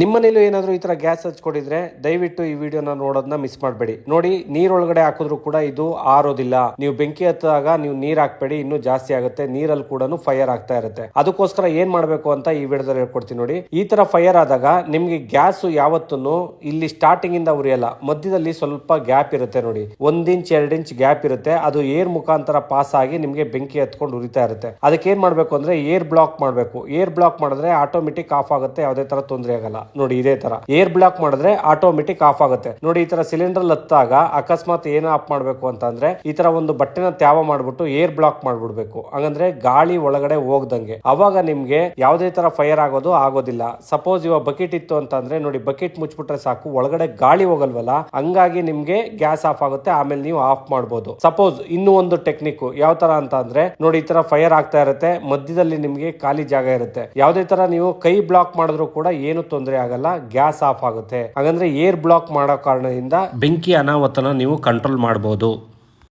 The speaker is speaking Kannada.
ನಿಮ್ಮನೇಲೂ ಏನಾದರೂ ಈ ಥರ ಗ್ಯಾಸ್ ಹಚ್ಕೊಂಡಿದ್ರೆ ದಯವಿಟ್ಟು ಈ ವಿಡಿಯೋನ ನೋಡೋದನ್ನ ಮಿಸ್ ಮಾಡಬೇಡಿ. ನೋಡಿ, ನೀರೊಳಗಡೆ ಹಾಕಿದ್ರು ಕೂಡ ಇದು ಆರೋದಿಲ್ಲ. ನೀವು ಬೆಂಕಿ ಹತ್ತಿದಾಗ ನೀವು ನೀರ್ ಹಾಕ್ಬೇಡಿ, ಇನ್ನೂ ಜಾಸ್ತಿ ಆಗುತ್ತೆ. ನೀರಲ್ಲಿ ಕೂಡ ಫೈರ್ ಆಗ್ತಾ ಇರುತ್ತೆ. ಅದಕ್ಕೋಸ್ಕರ ಏನ್ ಮಾಡಬೇಕು ಅಂತ ಈ ವಿಡಿಯೋದಲ್ಲಿ ಹೇಳ್ಕೊಡ್ತೀನಿ ನೋಡಿ. ಈ ತರ ಫೈರ್ ಆದಾಗ ನಿಮ್ಗೆ ಗ್ಯಾಸ್ ಯಾವತ್ತೂ ಇಲ್ಲಿ ಸ್ಟಾರ್ಟಿಂಗ್ ಇಂದ ಉರಿಯಲ್ಲ, ಮಧ್ಯದಲ್ಲಿ ಸ್ವಲ್ಪ ಗ್ಯಾಪ್ ಇರುತ್ತೆ ನೋಡಿ, 1 ಇಂಚ್ 2 ಇಂಚ್ ಗ್ಯಾಪ್ ಇರುತ್ತೆ. ಅದು ಏರ್ ಮುಖಾಂತರ ಪಾಸ್ ಆಗಿ ನಿಮ್ಗೆ ಬೆಂಕಿ ಹತ್ಕೊಂಡು ಉರಿತಾ ಇರುತ್ತೆ. ಅದಕ್ಕೆ ಏನ್ ಮಾಡ್ಬೇಕು ಅಂದ್ರೆ ಏರ್ ಬ್ಲಾಕ್ ಮಾಡಬೇಕು. ಏರ್ ಬ್ಲಾಕ್ ಮಾಡಿದ್ರೆ ಆಟೋಮೆಟಿಕ್ ಆಫ್ ಆಗುತ್ತೆ, ಯಾವುದೇ ತರ ತೊಂದರೆ ಆಗಲ್ಲ. ನೋಡಿ, ಇದೇ ತರ ಏರ್ ಬ್ಲಾಕ್ ಮಾಡಿದ್ರೆ ಆಟೋಮೆಟಿಕ್ ಆಫ್ ಆಗುತ್ತೆ. ನೋಡಿ, ಈ ತರ ಸಿಲಿಂಡರ್ ಹತ್ತಾಗ ಅಕಸ್ಮಾತ್ ಏನು ಆಫ್ ಮಾಡಬೇಕು ಅಂತಂದ್ರೆ ಈ ತರ ಒಂದು ಬಟ್ಟೆನ ತ್ಯಾವ ಮಾಡ್ಬಿಟ್ಟು ಏರ್ ಬ್ಲಾಕ್ ಮಾಡ್ಬಿಡ್ಬೇಕು. ಹಂಗಂದ್ರೆ ಗಾಳಿ ಒಳಗಡೆ ಹೋಗ್ದಂಗೆ, ಅವಾಗ ನಿಮ್ಗೆ ಯಾವುದೇ ತರ ಫೈರ್ ಆಗೋದಿಲ್ಲ. ಸಪೋಸ್ ಇವಾಗ ಬಕೆಟ್ ಇತ್ತು ಅಂತಂದ್ರೆ ನೋಡಿ, ಬಕೆಟ್ ಮುಚ್ಚಿಬಿಟ್ರೆ ಸಾಕು, ಒಳಗಡೆ ಗಾಳಿ ಹೋಗಲ್ವಲ್ಲ, ಹಂಗಾಗಿ ನಿಮ್ಗೆ ಗ್ಯಾಸ್ ಆಫ್ ಆಗುತ್ತೆ. ಆಮೇಲೆ ನೀವು ಆಫ್ ಮಾಡಬಹುದು. ಸಪೋಸ್ ಇನ್ನೂ ಒಂದು ಟೆಕ್ನಿಕ್ ಯಾವ ತರ ಅಂತ ಅಂದ್ರೆ ನೋಡಿ, ಈ ತರ ಫೈರ್ ಆಗ್ತಾ ಇರುತ್ತೆ, ಮಧ್ಯದಲ್ಲಿ ನಿಮ್ಗೆ ಖಾಲಿ ಜಾಗ ಇರುತ್ತೆ. ಯಾವುದೇ ತರ ನೀವು ಕೈ ಬ್ಲಾಕ್ ಮಾಡಿದ್ರು ಕೂಡ ಏನು ತೊಂದರೆ ಆಗಲ್ಲ, ಗ್ಯಾಸ್ ಆಫ್ ಆಗುತ್ತೆ. ಹಾಗಂದ್ರೆ ಏರ್ ಬ್ಲಾಕ್ ಮಾಡೋ ಕಾರಣದಿಂದ ಬೆಂಕಿ ಅನಾಹುತನ ನೀವು ಕಂಟ್ರೋಲ್ ಮಾಡಬಹುದು.